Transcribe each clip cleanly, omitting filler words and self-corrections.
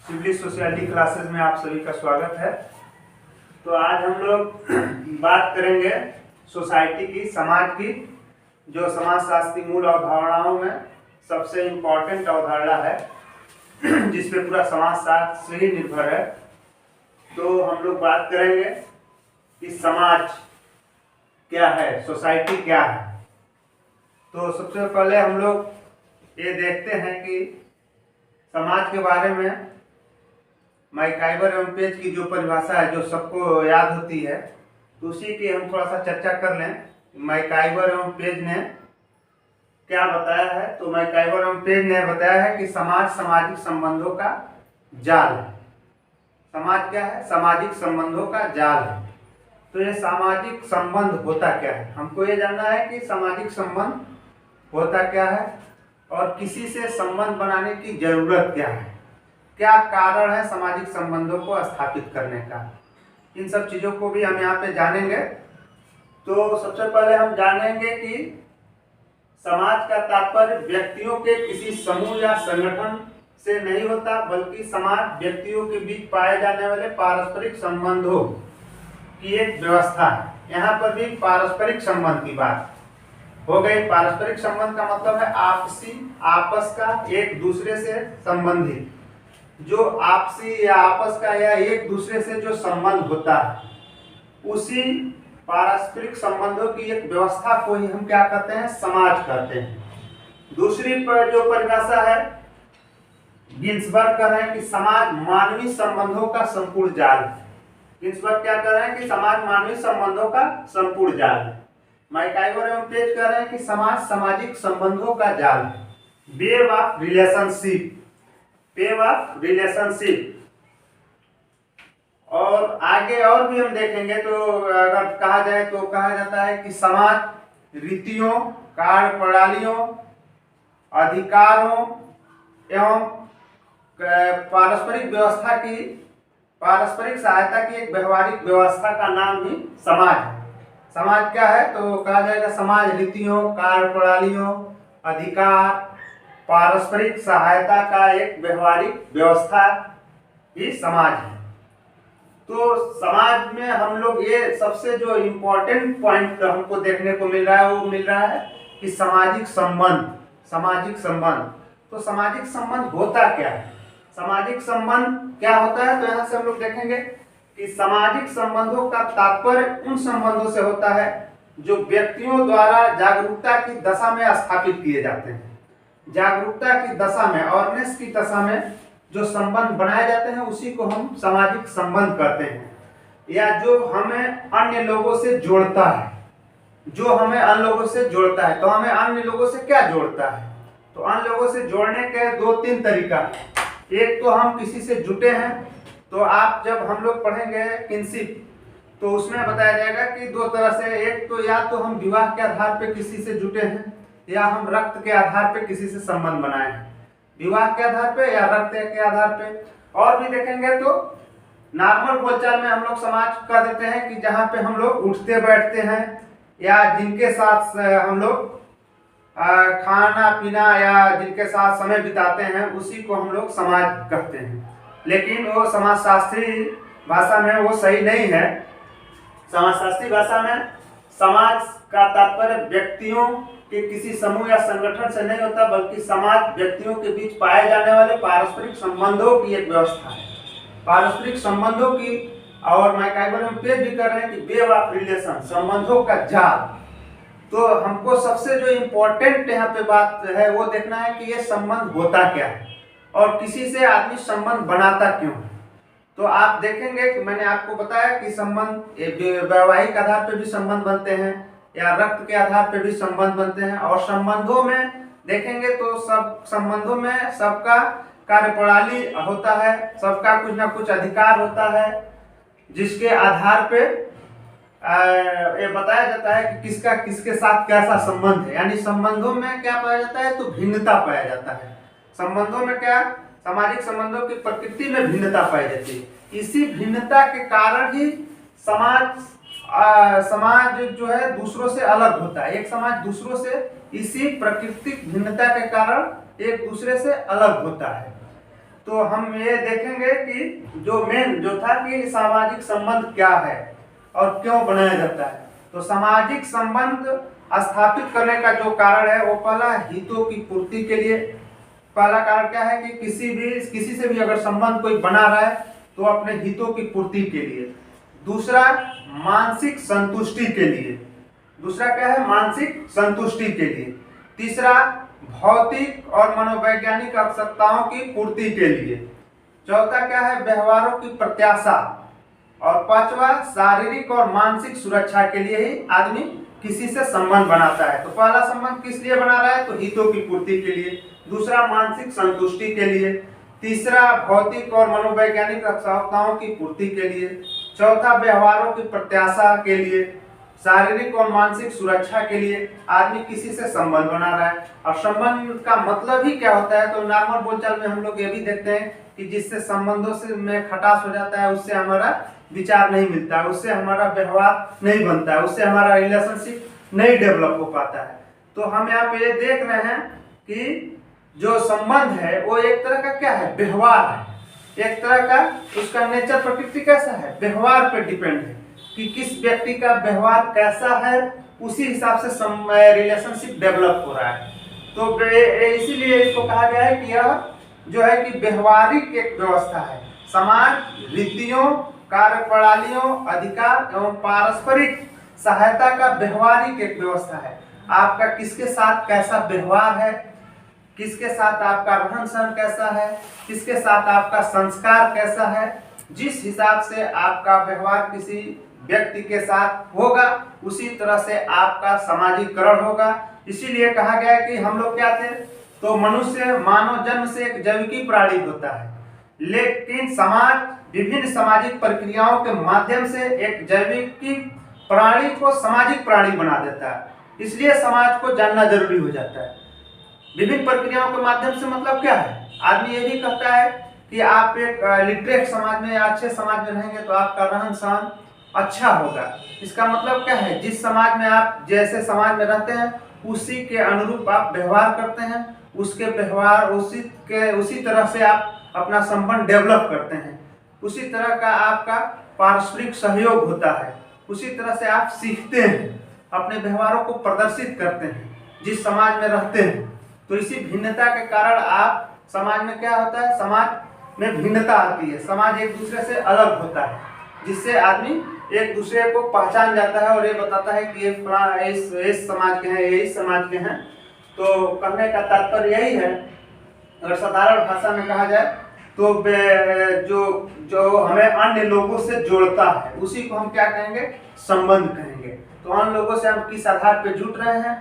Civil society classes में आप सभी का स्वागत है। तो आज हम लोग बात करेंगे सोसाइटी की, समाज की, जो समाजशास्त्री मूल अवधारणाओं में सबसे इम्पोर्टेंट अवधारणा है जिस पे पूरा समाजशास्त्र ही निर्भर है। तो हम लोग बात करेंगे कि समाज क्या है, सोसाइटी क्या है। तो सबसे पहले हम लोग ये देखते हैं कि समाज के बारे में मैकाइवर एवं पेज की जो परिभाषा है, जो सबको याद होती है, तो उसी की हम थोड़ा सा चर्चा कर लें। मैकाइवर एवं पेज ने क्या बताया है? तो मैकाइवर एवं पेज ने बताया है कि समाज सामाजिक संबंधों का जाल है। समाज क्या है? सामाजिक संबंधों का जाल है। तो ये सामाजिक संबंध होता क्या है? हमको ये जानना है कि सामाजिक संबंध होता क्या है और किसी से संबंध बनाने की जरूरत क्या है, क्या कारण है सामाजिक संबंधों को स्थापित करने का। इन सब चीज़ों को भी हम यहाँ पे जानेंगे। तो सबसे पहले हम जानेंगे कि समाज का तात्पर्य व्यक्तियों के किसी समूह या संगठन से नहीं होता, बल्कि समाज व्यक्तियों के बीच पाए जाने वाले पारस्परिक संबंधों की एक व्यवस्था है। यहाँ पर भी पारस्परिक संबंध की बात हो गई। पारस्परिक संबंध का मतलब है आपस का, एक दूसरे से संबंधित, जो आपसी या आपस का या एक दूसरे से जो संबंध होता है, उसी पारस्परिक संबंधों की एक व्यवस्था को ही हम क्या कहते हैं? समाज कहते हैं। दूसरी पर जो परिभाषा है, गिन्सबर्ग कह रहे हैं कि समाज मानवीय संबंधों का संपूर्ण जाल है। गिन्सबर्ग क्या कह रहे हैं कि समाज मानवीय संबंधों का संपूर्ण जाल है। मैकाइवर एवं पेज कह रहे हैं कि समाज सामाजिक संबंधों का जाल है। Web of relationship, web of relationship. और आगे और भी हम देखेंगे तो अगर कहा जाए तो कहा जाता है कि समाज रीतियों, कार्य प्रणालियों, अधिकारों एवं पारस्परिक व्यवस्था की, पारस्परिक सहायता की एक व्यवहारिक व्यवस्था का नाम ही समाज है। समाज क्या है? तो कहा जाएगा समाज रीतियों, कार्य प्रणालियों, अधिकार, पारस्परिक सहायता का एक व्यवहारिक व्यवस्था ही समाज है। तो समाज में हम लोग ये सबसे जो इम्पोर्टेंट पॉइंट हमको देखने को मिल रहा है वो मिल रहा है कि सामाजिक संबंध। सामाजिक संबंध, तो सामाजिक संबंध होता क्या है? सामाजिक संबंध क्या होता है? तो यहाँ से हम लोग देखेंगे कि सामाजिक संबंधों का तात्पर्य उन संबंधों से होता है जो व्यक्तियों द्वारा जागरूकता की दशा में स्थापित किए जाते हैं। जागरूकता की दशा में, अवेयरनेस की दशा में जो संबंध बनाए जाते हैं उसी को हम सामाजिक संबंध कहते हैं। या जो हमें अन्य लोगों से जोड़ता है, जो हमें अन्य लोगों से जोड़ता है। तो हमें अन्य लोगों से क्या जोड़ता है? तो अन्य लोगों से जोड़ने के 2-3 तरीका। एक तो हम किसी से जुटे हैं, तो आप जब हम लोग पढ़ेंगे किनशिप तो उसमें बताया जाएगा कि 2 तरह से, एक तो या तो हम विवाह के आधार पे किसी से जुटे हैं, या हम रक्त के आधार पे किसी से संबंध बनाए हैं। विवाह के आधार पे या रक्त के आधार पे। और भी देखेंगे तो नॉर्मल बोलचाल में हम लोग समाज कह देते हैं कि जहाँ पे हम लोग उठते बैठते हैं या जिनके साथ हम लोग खाना पीना या जिनके साथ समय बिताते हैं उसी को हम लोग समाज कहते हैं। लेकिन वो समाजशास्त्री भाषा में वो सही नहीं है। समाजशास्त्री भाषा में समाज का तात्पर्य व्यक्तियों के किसी समूह या संगठन से नहीं होता, बल्कि समाज व्यक्तियों के बीच पाए जाने वाले पारस्परिक संबंधों की एक व्यवस्था है। पारस्परिक संबंधों की, और मैकाइवर एवं पेज भी कर रहे हैं कि वेब ऑफ रिलेशन, संबंधों का जाल। तो हमको सबसे जो इम्पोर्टेंट यहाँ पे बात है वो देखना है कि ये संबंध होता क्या है और किसी से आदमी संबंध बनाता क्यों है। तो आप देखेंगे कि मैंने आपको बताया कि संबंध वैवाहिक आधार पे भी संबंध बनते हैं या रक्त के आधार पे भी संबंध बनते हैं। और संबंधों में देखेंगे तो सब संबंधों में सबका कार्यप्रणाली होता है, सबका कुछ ना कुछ अधिकार होता है, जिसके आधार पे ये बताया जाता है कि किसका किसके साथ कैसा संबंध है। यानी संबंधों में क्या पाया जाता है? तो भिन्नता पाया जाता है। संबंधों में क्या? सामाजिक संबंधों की प्रकृति में भिन्नता पाई जाती है। इसी भिन्नता के कारण ही समाज जो है दूसरों से अलग होता है। एक समाज दूसरों से इसी प्राकृतिक भिन्नता के कारण एक दूसरे से अलग होता है। तो हम ये देखेंगे कि जो मेन जो था कि सामाजिक संबंध क्या है और क्यों बनाया जाता है। तो सामाजिक संबंध स्थापित करने का जो कारण है वो पहला हितों की पूर्ति के लिए। पहला कारण क्या है कि किसी से भी अगर संबंध कोई बना रहा है तो अपने हितों की पूर्ति के लिए। दूसरा मानसिक संतुष्टि के लिए। दूसरा क्या है? मानसिक संतुष्टि के लिए। तीसरा भौतिक और मनोवैज्ञानिक आवश्यकताओं की पूर्ति के लिए। चौथा क्या है? व्यवहारों की प्रत्याशा। और पांचवा शारीरिक और मानसिक सुरक्षा के लिए ही आदमी किसी से संबंध बनाता है। तो पहला संबंध किस लिए बना रहा है? तो हितों की पूर्ति के लिए। दूसरा मानसिक संतुष्टि के लिए। तीसरा भौतिक और मनोवैज्ञानिक आवश्यकताओं की पूर्ति के लिए। चौथा व्यवहारों की प्रत्याशा के लिए। शारीरिक और मानसिक सुरक्षा के लिए आदमी किसी से संबंध बना रहा है। और संबंध का मतलब ही क्या होता है? तो नॉर्मल बोलचाल में हम लोग ये भी देखते हैं कि जिससे संबंधों से में खटास हो जाता है, उससे हमारा विचार नहीं मिलता है, उससे हमारा व्यवहार नहीं बनता है, उससे हमारा रिलेशनशिप नहीं डेवलप हो पाता है। तो हम यहाँ पे ये देख रहे हैं कि जो संबंध है वो एक तरह का क्या है? व्यवहार है। एक तरह का उसका नेचर, प्रकृति कैसा है? व्यवहार पे डिपेंड है कि किस व्यक्ति का व्यवहार कैसा है, उसी हिसाब से रिलेशनशिप डेवलप हो रहा है। तो इसीलिए इसको कहा गया है कि यह जो है कि व्यवहारिक एक व्यवस्था है। समाज रीतियों, कार्यप्रणालियों, अधिकार एवं पारस्परिक सहायता का व्यवहारिक एक व्यवस्था है। आपका किसके साथ कैसा व्यवहार है, किसके साथ आपका रहन सहन कैसा है, किसके साथ आपका संस्कार कैसा है, जिस हिसाब से आपका व्यवहार किसी व्यक्ति के साथ होगा उसी तरह से आपका सामाजिकरण होगा। इसीलिए कहा गया है कि हम लोग क्या थे? तो मनुष्य मानव जन्म से एक जैविकी प्राणी होता है, लेकिन समाज विभिन्न सामाजिक प्रक्रियाओं के माध्यम से एक जैविकी प्राणी को सामाजिक प्राणी बना देता है। इसलिए समाज को जानना जरूरी हो जाता है। विभिन्न प्रक्रियाओं के माध्यम से मतलब क्या है? आदमी ये भी कहता है कि आप एक लिटरेट समाज में, अच्छे समाज में रहेंगे तो आपका रहन सहन अच्छा होगा। इसका मतलब क्या है? जिस समाज में आप जैसे समाज में रहते हैं उसी के अनुरूप आप व्यवहार करते हैं, उसके व्यवहार उसी तरह से आप अपना संबंध डेवलप करते हैं, उसी तरह का आपका पारस्परिक सहयोग होता है, उसी तरह से आप सीखते हैं, अपने व्यवहारों को प्रदर्शित करते हैं जिस समाज में रहते हैं। तो इसी भिन्नता के कारण आप समाज में क्या होता है? समाज में भिन्नता आती है, समाज एक दूसरे से अलग होता है, जिससे आदमी एक दूसरे को पहचान जाता है और ये बताता है कि ये इस समाज के हैं, ये इस समाज के हैं। तो कहने का तात्पर्य यही है, अगर साधारण भाषा में कहा जाए तो जो हमें अन्य लोगों से जोड़ता है उसी को हम क्या कहेंगे? संबंध कहेंगे। तो अन्य लोगों से हम किस आधार पे जुड़ रहे हैं,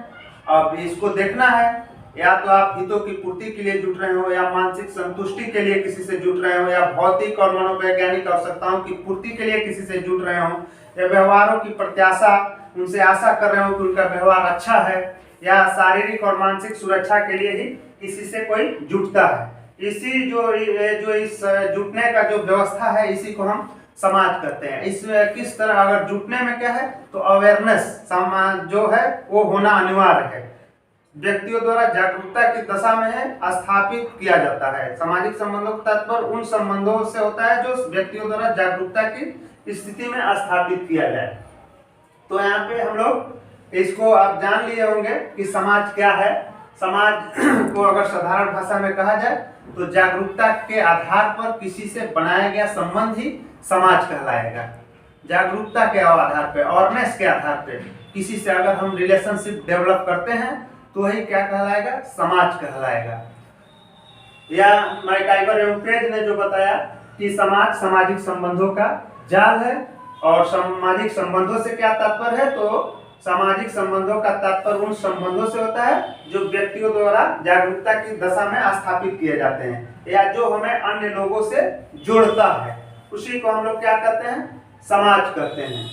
अब इसको देखना है। या तो आप हितों की पूर्ति के लिए जुड़ रहे हो, या मानसिक संतुष्टि के लिए किसी से जुड़ रहे हो, या भौतिक और मनोवैज्ञानिक आवश्यकताओं की पूर्ति के लिए किसी से जुड़ रहे हो, या व्यवहारों की प्रत्याशा, उनसे आशा कर रहे हो कि उनका व्यवहार अच्छा है, या शारीरिक और मानसिक सुरक्षा के लिए ही किसी से कोई जुटता है। इसी जो इस जुटने का जो व्यवस्था है इसी को हम समाज कहते हैं। इसमें किस तरह अगर जुटने में क्या है? तो अवेयरनेस समाज जो है वो होना अनिवार्य है, व्यक्तियों द्वारा जागरूकता की दशा में है स्थापित किया जाता है। सामाजिक संबंधों का तात्पर्य उन संबंधों से होता है जो व्यक्तियों द्वारा जागरूकता की स्थिति में स्थापित किया जाए। तो यहाँ पे हम लोग इसको आप जान लिए होंगे कि समाज क्या है। समाज को अगर साधारण भाषा में कहा जाए तो जागरूकता के आधार पर किसी से बनाया गया संबंध ही समाज कहलाएगा। जागरूकता के आधार पे, अवेयरनेस के आधार पे किसी से अगर हम रिलेशनशिप डेवलप करते हैं तो वही क्या कहलाएगा? समाज कहलाएगा। या मैकआइवर एवं क्रेज ने जो बताया कि समाज सामाजिक संबंधों का जाल है, और सामाजिक संबंधों से क्या तात्पर्य है? तो सामाजिक संबंधों का तात्पर्य उन संबंधों से होता है जो व्यक्तियों द्वारा जागरूकता की दशा में स्थापित किए जाते हैं, या जो हमें अन्य लोगों से जोड़ता है, उसी को हम लोग क्या कहते हैं? समाज कहते हैं।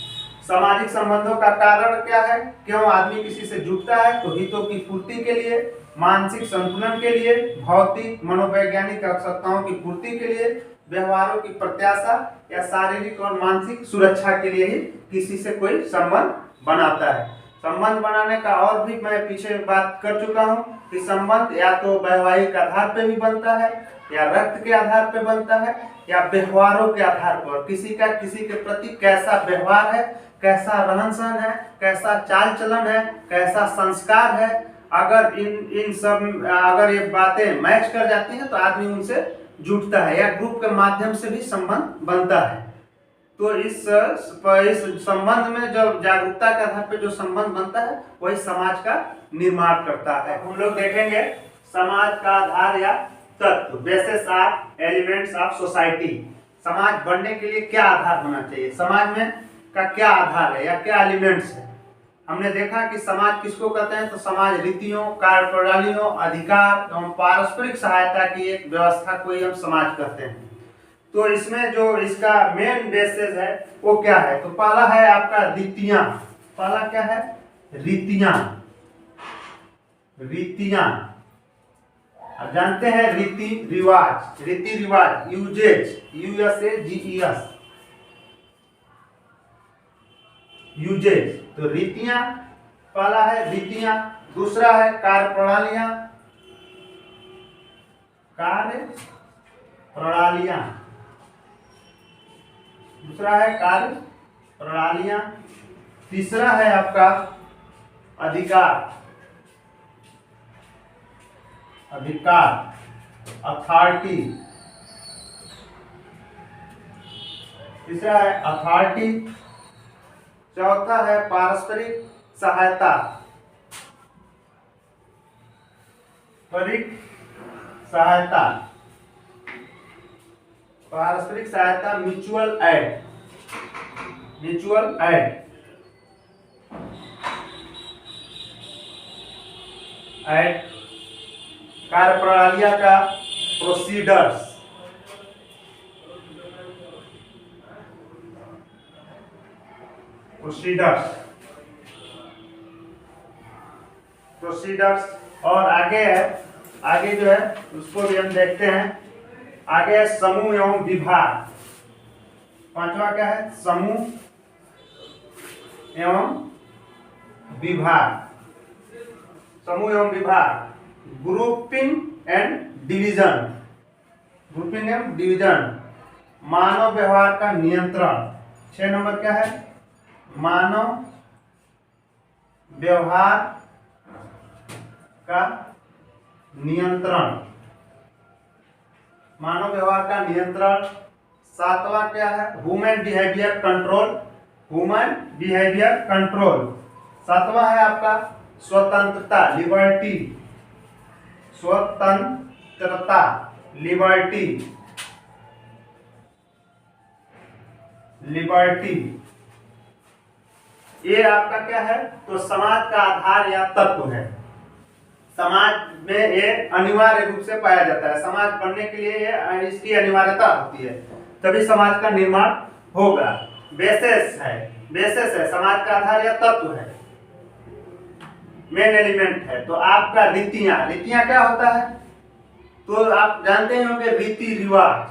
सामाजिक संबंधों का कारण क्या है? क्यों आदमी किसी से जुड़ता है? तो हितों की पूर्ति के लिए, मानसिक संतुलन के लिए, भौतिक मनोवैज्ञानिक आवश्यकताओं की पूर्ति के लिए, व्यवहारों की प्रत्याशा या शारीरिक और मानसिक सुरक्षा के लिए ही किसी से कोई संबंध बनाता है। संबंध बनाने का और भी मैं पीछे बात कर चुका हूँ कि संबंध या तो वैवाहिक आधार पे भी बनता है, या रक्त के आधार पे बनता है, या व्यवहारों के आधार पर, किसी का किसी के प्रति कैसा व्यवहार है, कैसा रहन सहन है, कैसा चाल चलन है, कैसा संस्कार है। अगर इन सब अगर ये बातें मैच कर जाती हैं तो आदमी उनसे जुड़ता है, या ग्रुप के माध्यम से भी संबंध बनता है। तो इस संबंध में जो जागरूकता के आधार पे जो संबंध बनता है वही समाज का निर्माण करता है। हम लोग देखेंगे समाज का आधार या तत्व, basis of elements of society. समाज बनने के लिए क्या आधार होना चाहिए, समाज में का क्या आधार है या क्या एलिमेंट्स है। हमने देखा कि समाज किसको कहते हैं, तो समाज रीतियों, कार्य प्रणालियों, अधिकार एवं पारस्परिक सहायता की एक व्यवस्था को ही हम समाज कहते हैं। तो इसमें जो इसका मेन बेसिस है वो क्या है, तो पहला है आपका रीतियां। पहला क्या है, रीतियां। रीतियां आप जानते हैं, रीति रिवाज, रीति रिवाज, यूजेज, USAGES, यूजेज। तो रीतियां पहला है, रीतियां। दूसरा है कार्य प्रणालियां, कार्य प्रणालियां। दूसरा है कार्य प्रणालियां। तीसरा है आपका अधिकार, अधिकार, अथॉरिटी। तीसरा है अथॉरिटी। चौथा है पारस्परिक सहायता, पारस्परिक सहायता, पारस्परिक सहायता, mutual aid, mutual aid, aid. कार्य प्रणालियां का प्रोसीडर्स, प्रोसीडर्स, प्रोसीडर्स। और आगे है, आगे जो है उसको भी हम देखते हैं। आगे है समूह एवं विभाग। पांचवा क्या है, समूह एवं विभाग, समूह एवं विभाग, grouping and division, grouping and division. मानव व्यवहार का नियंत्रण। 6 नंबर क्या है, मानव व्यवहार का नियंत्रण, मानव व्यवहार का नियंत्रण। 7वां क्या है, human behaviour control, human behaviour control. 7वां है आपका स्वतंत्रता, लिबर्टी, स्वतंत्रता, लिबर्टी, लिबर्टी। ये आपका क्या है, तो समाज का आधार या तत्व है। समाज में ये अनिवार्य रूप से पाया जाता है। समाज बनने के लिए ये इसकी अनिवार्यता होती है, तभी समाज का निर्माण होगा। बेसिस है, बेसिस है, समाज का आधार या तत्व है, मेन एलिमेंट है। तो आपका रीतियां, रीतियां क्या होता है, तो आप जानते ही होंगे, रीति रिवाज,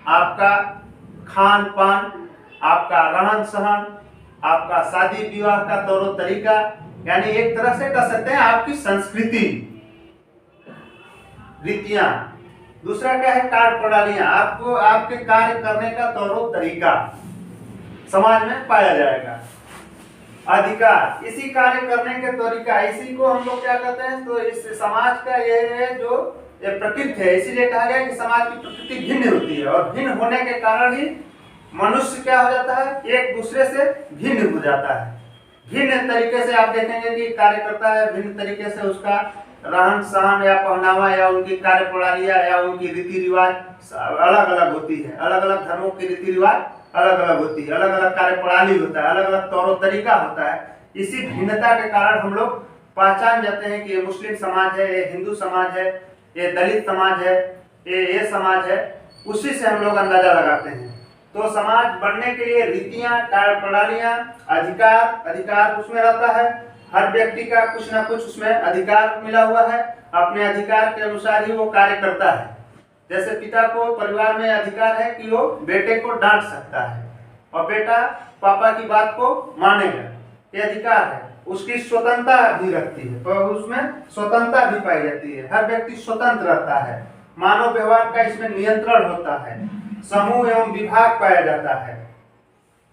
आपका खान पान, आपका रहन सहन, आपका शादी विवाह का तौर तरीका, यानी एक तरह से कह सकते हैं आपकी संस्कृति, रीतियां। दूसरा क्या है, कार्य प्रणालियां, आपको आपके कार्य करने का तौर तरीका समाज में पाया जाएगा। अधिकार, इसी कार्य करने के तरीका, इसी को हम लोग क्या कहते हैं, तो इस समाज का ये है जो ये प्रकृति है। इसीलिए कहा गया कि समाज की प्रकृति भिन्न होती है, और भिन्न होने के कारण ही मनुष्य क्या हो जाता है, एक दूसरे से भिन्न हो जाता है। भिन्न तरीके से आप देखेंगे कि कार्य करता है, भिन्न तरीके से उसका रहन सहन या पहनावा या उनकी कार्य प्रणालियां या उनकी रीति रिवाज अलग अलग होती है। अलग अलग धर्मों की रीति रिवाज अलग अलग होती है, अलग अलग कार्य प्रणाली होता है, अलग अलग तौर तरीका होता है। इसी भिन्नता के कारण हम लोग पहचान जाते हैं कि ये मुस्लिम समाज है, ये हिंदू समाज है, ये दलित समाज है, ये समाज है। उसी से हम लोग अंदाजा लगाते हैं। तो समाज बनने के लिए रीतियां, कार्य प्रणालियां, अधिकार, अधिकार उसमें रहता है। हर व्यक्ति का कुछ ना कुछ उसमें अधिकार मिला हुआ है, अपने अधिकार के अनुसार ही वो कार्य करता है। जैसे पिता को परिवार में अधिकार है कि वो बेटे को डांट सकता है, और बेटा पापा की बात को मानेगा। ये अधिकार है, उसकी स्वतंत्रता भी रखती है, तो उसमें स्वतंत्रता भी पाई जाती है, हर व्यक्ति स्वतंत्र रहता है, मानव व्यवहार का इसमें नियंत्रण होता है, समूह एवं विभाग पाया जाता है।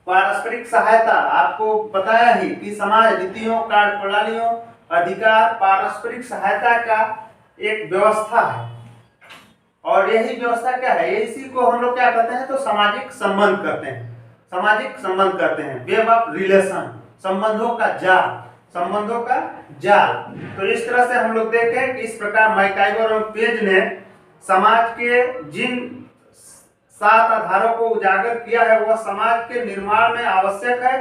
पारस्परिक सहायता, आपको बताया ही कि समाज रीतियों, कार्य प्रणालियों, अधिकार पारस्परिक सहायता का एक व्यवस्था है। और यही व्यवस्था क्या है, इसी को हम लोग क्या कहते हैं, तो सामाजिक संबंध कहते हैं, सामाजिक संबंध कहते हैं, वेब ऑफ रिलेशन, संबंधों का जाल, संबंधों का जाल। तो इस तरह से हम लोग देखें कि इस प्रकार मैकइवर और पेज ने समाज के जिन 7 आधारों को उजागर किया है वह समाज के निर्माण में आवश्यक है।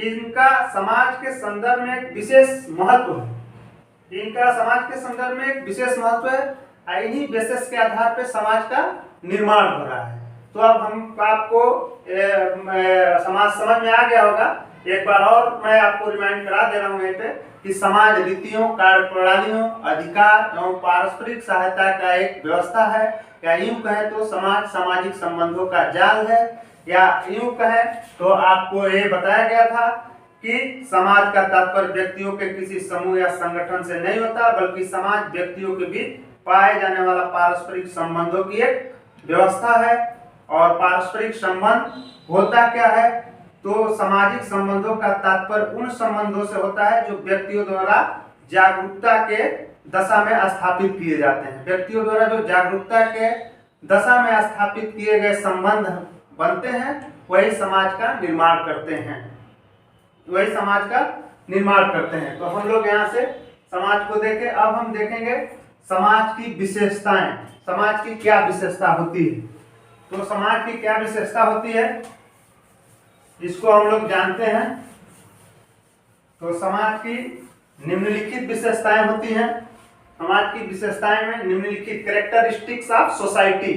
इनका समाज के संदर्भ में एक विशेष महत्व है, इनका समाज के संदर्भ में एक विशेष महत्व है। इन्हीं बेसिस के आधार पर समाज का निर्माण हो रहा है। तो अब हम आपको समाज समझ में आ गया होगा। एक बार और मैं आपको रिमाइंड करा दे रहा हूँ यहाँ पे कि समाज रीतियों, कार्य प्रणालियों, अधिकार एवं पारस्परिक सहायता का एक व्यवस्था है, या यूं कहें तो समाज सामाजिक संबंधों का जाल है, या यूं कहें तो आपको ये बताया गया था कि समाज का तात्पर्य व्यक्तियों के किसी समूह या संगठन से नहीं होता, बल्कि समाज व्यक्तियों के बीच पाए जाने वाला पारस्परिक संबंधों की एक व्यवस्था है। और पारस्परिक संबंध होता क्या है, तो सामाजिक संबंधों का तात्पर्य उन संबंधों से होता है जो व्यक्तियों द्वारा जागरूकता के दशा में स्थापित किए जाते हैं। व्यक्तियों द्वारा जो जागरूकता के दशा में स्थापित किए गए संबंध बनते हैं, वही समाज का निर्माण करते हैं, वही समाज का निर्माण करते हैं। तो हम लोग यहाँ से समाज को देखें। अब हम देखेंगे समाज की विशेषताएं, समाज की क्या विशेषता होती है। तो समाज की क्या विशेषता होती है, इसको हम लोग जानते हैं। तो समाज की निम्नलिखित विशेषताएं होती हैं। समाज की विशेषताएं में निम्नलिखित characteristics of society,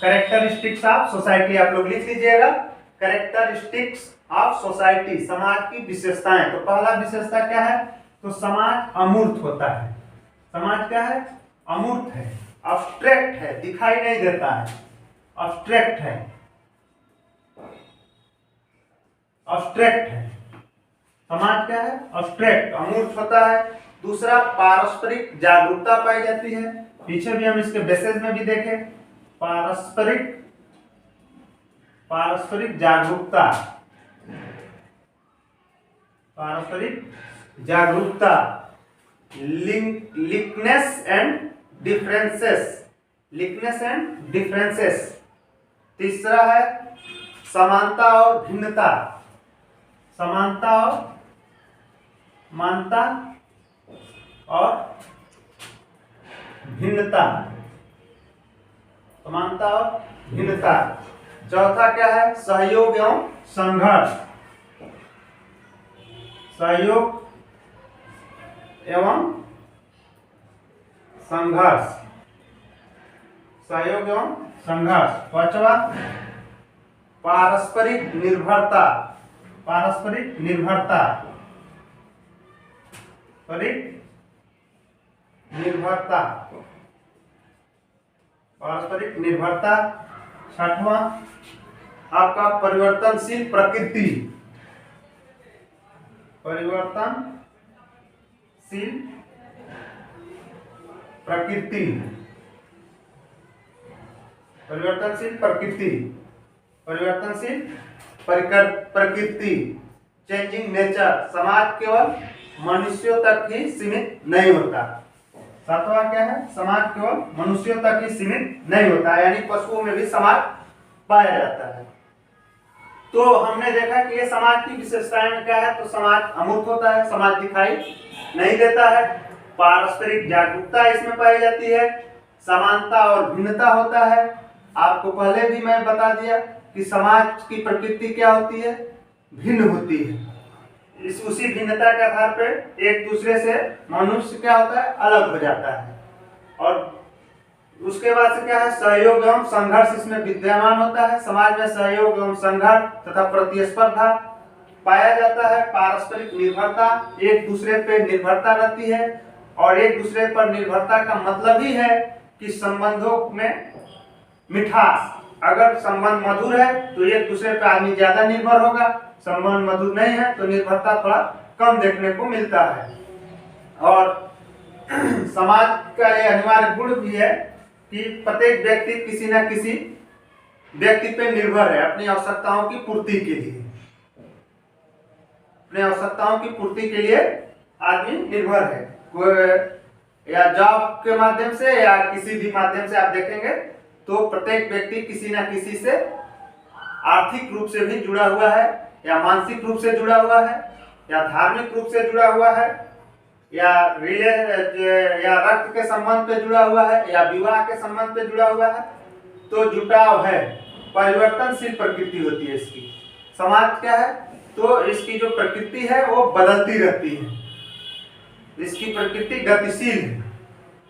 characteristics of society आप लोग लिख लीजिएगा। कैरेक्टरिस्टिक्स ऑफ सोसाइटी, समाज की विशेषताएं। तो पहला विशेषता क्या है, तो समाज अमूर्त होता है। समाज क्या है, अमूर्त है, अब्स्ट्रैक्ट है, दिखाई नहीं देता है, अब्स्ट्रैक्ट है, अब्स्ट्रैक्ट है। समाज क्या है, अब्स्ट्रैक्ट, अमूर्त होता है। दूसरा, पारस्परिक जागरूकता पाई जाती है। पीछे भी हम इसके बेसिस में भी देखें, पारस्परिक जागरूकता, पारस्परिक जागरूकता, लिंकनेस एंड डिफरेंसेस, लिंकनेस एंड डिफरेंसेस। तीसरा है समानता और भिन्नता, समानता और मानता और भिन्नता, समानता और भिन्नता। चौथा क्या है, सहयोग एवं संघर्ष, सहयोग एवं संघर्ष, सहयोग एवं संघर्ष। पांचवा, पारस्परिक निर्भरता, पारस्परिक निर्भरता, निर्भरता, पारस्परिक निर्भरता। छठवां आपका परिवर्तनशील प्रकृति, परिवर्तनशील प्रकृति, परिवर्तनशील प्रकृति, परिवर्तनशील प्रकृति, चेंजिंग नेचर। समाज केवल मनुष्यों तक ही सीमित नहीं होता। सातवां क्या है, समाज केवल मनुष्यों तक ही सीमित नहीं होता, यानी पशुओं में भी समाज पाया जाता है। तो हमने देखा कि ये समाज की विशेषताएं में क्या है, तो समाज अमूर्त होता है, समाज दिखाई नहीं देता है, पारस्परिक जागरूकता इसमें पाई जाती है, समानता और भिन्नता होता है। आपको पहले भी मैं बता दिया कि समाज की प्रकृति क्या होती है, भिन्न होती है। इस उसी भिन्नता के आधार पर एक दूसरे से मनुष्य क्या होता है, अलग हो जाता है। और उसके बाद से क्या है, सहयोग एवं संघर्ष इसमें विद्यमान होता है। समाज में सहयोग एवं संघर्ष तथा प्रतिस्पर्धा पाया जाता है। पारस्परिक निर्भरता, एक दूसरे पर निर्भरता रहती है, और एक दूसरे पर निर्भरता का मतलब ही है कि संबंधों में मिठास। अगर संबंध मधुर है तो एक दूसरे पर आदमी ज्यादा निर्भर होगा, संबंध मधुर नहीं है तो निर्भरता थोड़ा कम देखने को मिलता है। और समाज का ये अनिवार्य गुण भी है कि प्रत्येक व्यक्ति किसी न किसी व्यक्ति पे निर्भर है अपनी आवश्यकताओं की पूर्ति के लिए। अपनी आवश्यकताओं की पूर्ति के लिए आदमी निर्भर है, कोई या जॉब के माध्यम से या किसी भी माध्यम से आप देखेंगे तो प्रत्येक व्यक्ति किसी न किसी से आर्थिक रूप से भी जुड़ा हुआ है, या मानसिक रूप से जुड़ा हुआ है, या धार्मिक रूप से जुड़ा हुआ है, या रक्त के संबंध पे जुड़ा हुआ है, या विवाह के संबंध पे जुड़ा हुआ है। तो जुटाव है, परिवर्तनशील प्रकृति होती है इसकी। समाज क्या है, तो इसकी जो प्रकृति है वो बदलती रहती है, इसकी प्रकृति गतिशील है,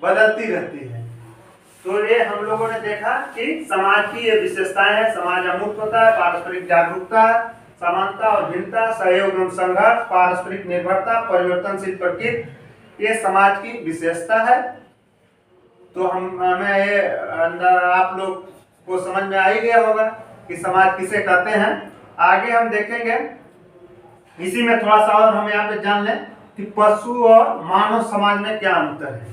बदलती रहती है। तो ये हम लोगों ने देखा कि समाज की ये विशेषताएं हैं। समाज अमूर्त होता है, पारस्परिक जागरूकता, समानता और भिन्नता, सहयोग एवं संघर्ष, पारस्परिक निर्भरता, परिवर्तनशील प्रकृति, ये समाज की विशेषता है। तो हमें ये आप लोग को समझ में आ ही गया होगा कि समाज किसे कहते हैं। आगे हम देखेंगे, इसी में थोड़ा सा और हम यहाँ पे जान लें कि पशु और मानव समाज में क्या अंतर है।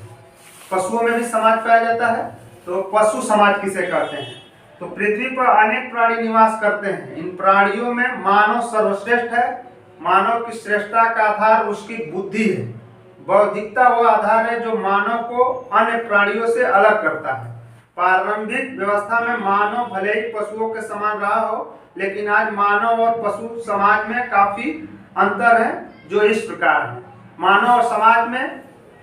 पशुओं में भी समाज पाया जाता है, तो पशु समाज किसे कहते हैं। तो पृथ्वी पर अनेक प्राणी निवास करते हैं, इन प्राणियों में मानव सर्वश्रेष्ठ है। मानव की श्रेष्ठता का आधार उसकी बुद्धि है। बौद्धिकता वो आधार है जो मानव को अन्य प्राणियों से अलग करता है। प्रारंभिक व्यवस्था में मानव भले ही पशुओं के समान रहा हो, लेकिन आज मानव और पशु समाज में काफी अंतर है, जो इस प्रकार है। मानव और समाज में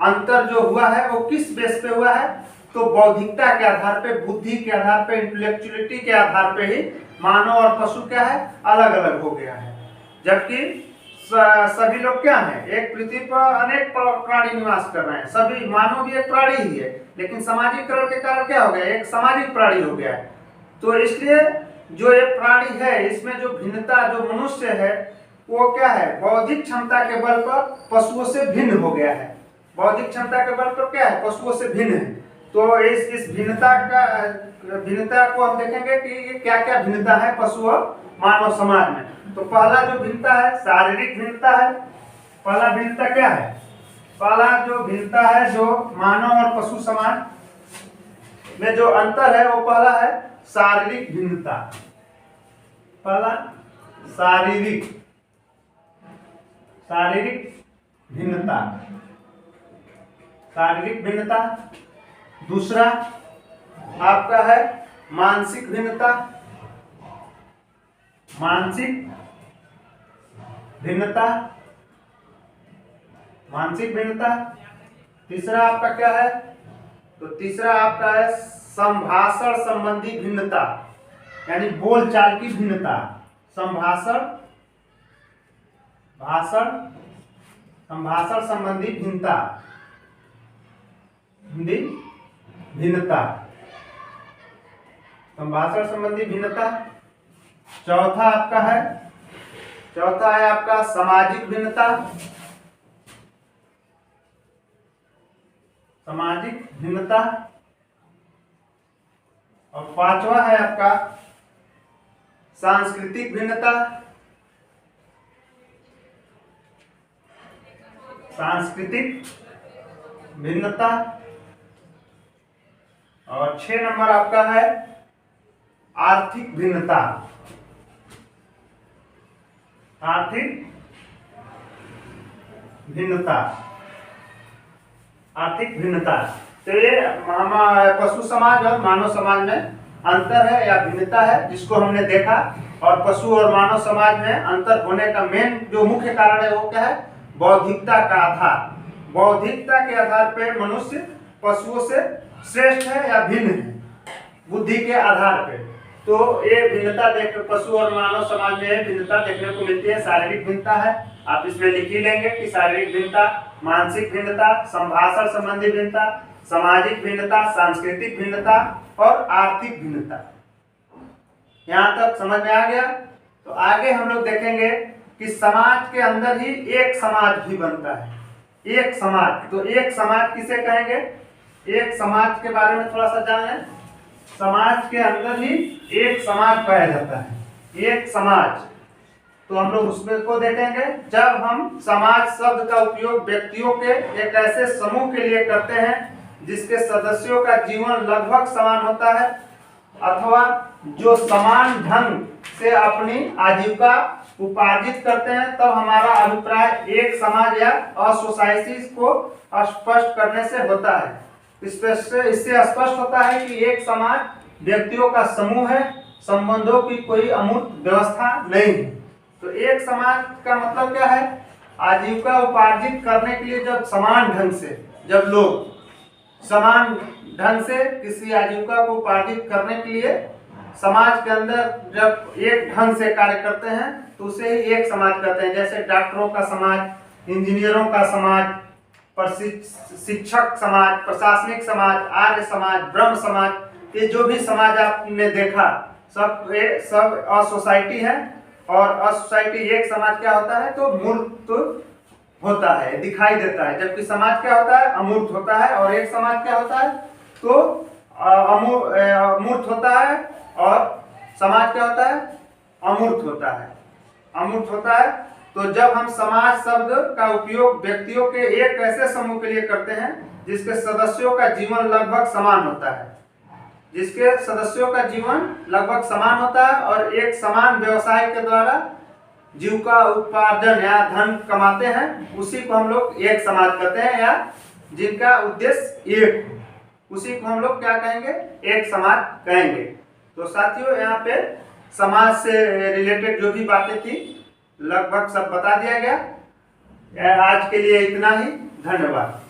अंतर जो हुआ है वो किस बेस पे हुआ है, तो बौद्धिकता के आधार पे, बुद्धि के आधार पे, इंटेलेक्चुअलिटी के आधार पे ही मानव और पशु क्या है, अलग अलग हो गया है। जबकि सभी लोग क्या हैं, एक पृथ्वी पर अनेक प्राणी निवास कर रहे हैं, सभी मानव भी एक प्राणी ही है, लेकिन सामाजिकरण के कारण क्या हो गया, एक सामाजिक प्राणी हो गया है। तो इसलिए जो ये प्राणी है इसमें जो भिन्नता, जो मनुष्य है वो क्या है, बौद्धिक क्षमता के बल पर पशुओं से भिन्न हो गया है। बौद्धिक क्षमता के बल पर क्या है, पशुओं से भिन्न है। तो इस भिन्नता को हम देखेंगे कि ये क्या क्या भिन्नता है पशु और मानव समाज में। तो पहला जो भिन्नता है शारीरिक भिन्नता है। पहला भिन्नता क्या है, पहला जो भिन्नता है जो मानव और पशु समाज में जो अंतर है वो पहला है शारीरिक भिन्नता। पहला शारीरिक भिन्नता, शारीरिक भिन्नता। दूसरा आपका है मानसिक भिन्नता, मानसिक भिन्नता। तीसरा आपका क्या है, तो तीसरा आपका है संभाषण संबंधी भिन्नता, यानी बोलचाल की भिन्नता। संभाषण संबंधी भिन्नता, संभाषण संबंधी भिन्नता। चौथा है आपका सामाजिक भिन्नता, और पांचवा है आपका सांस्कृतिक भिन्नता। और 6 नंबर आपका है आर्थिक भिन्नता। तो ये पशु समाज और मानव समाज में अंतर है या भिन्नता है, जिसको हमने देखा। और पशु और मानव समाज में अंतर होने का मेन जो मुख्य कारण है वो क्या है, बौद्धिकता का आधार। बौद्धिकता के आधार पर मनुष्य पशुओं से श्रेष्ठ है या भिन्न है, बुद्धि के आधार पे। तो ये भिन्नता देख पशु और मानव समाज में भिन्नता देखने को मिलती है। शारीरिक भिन्नता है, आप इसमें लिख ही लेंगे कि शारीरिक भिन्नता, मानसिक भिन्नता, संभाषण संबंधी भिन्नता, सामाजिक भिन्नता, सांस्कृतिक भिन्नता और आर्थिक भिन्नता। यहाँ तक समझ में आ गया। तो आगे हम लोग देखेंगे कि समाज के अंदर ही एक समाज भी बनता है। एक समाज, तो एक समाज किसे कहेंगे, एक समाज के बारे में थोड़ा सा जान लें। समाज के अंदर ही एक समाज पाया जाता है। एक समाज, तो हम लोग उसमें को देखेंगे। जब हम समाज शब्द का उपयोग व्यक्तियों के एक ऐसे समूह के लिए करते हैं जिसके सदस्यों का जीवन लगभग समान होता है अथवा जो समान ढंग से अपनी आजीविका उपार्जित करते हैं, तब हमारा अभिप्राय एक समाज या सोसाइटी को स्पष्ट करने से होता है। इससे स्पष्ट होता है कि एक समाज व्यक्तियों का समूह है, संबंधों की कोई अमूर्त व्यवस्था नहीं है। तो एक समाज का मतलब क्या है? आजीविका उपार्जित करने के लिए जब समान ढंग से, जब लोग समान ढंग से किसी आजीविका को उपार्जित करने के लिए समाज के अंदर जब एक ढंग से कार्य करते हैं तो उसे ही एक समाज कहते हैं। जैसे डॉक्टरों का समाज, इंजीनियरों का समाज, शिक्षक समाज, प्रशासनिक समाज, आर्य समाज, ब्रह्म समाज, ये जो भी समाज आपने देखा सब सोसाइटी है। और सोसाइटी एक समाज क्या होता है? तो मूर्त होता है, दिखाई देता है। जबकि समाज क्या होता है? अमूर्त होता है। और एक समाज क्या होता है? तो अमूर्त होता है। और समाज क्या होता है? अमूर्त होता है। अमूर्त होता है। तो जब हम समाज शब्द का उपयोग व्यक्तियों के एक ऐसे समूह के लिए करते हैं जिसके सदस्यों का जीवन लगभग समान होता है, जिसके सदस्यों का जीवन लगभग समान होता है और एक समान व्यवसाय के द्वारा जीविका उपार्जन या धन कमाते हैं, उसी को हम लोग एक समाज कहते हैं। या जिनका उद्देश्य एक, उसी को हम लोग क्या कहेंगे? एक समाज कहेंगे। तो साथियों, यहाँ पे समाज से रिलेटेड जो भी बातें थी लगभग सब बता दिया गया। आज के लिए इतना ही। धन्यवाद।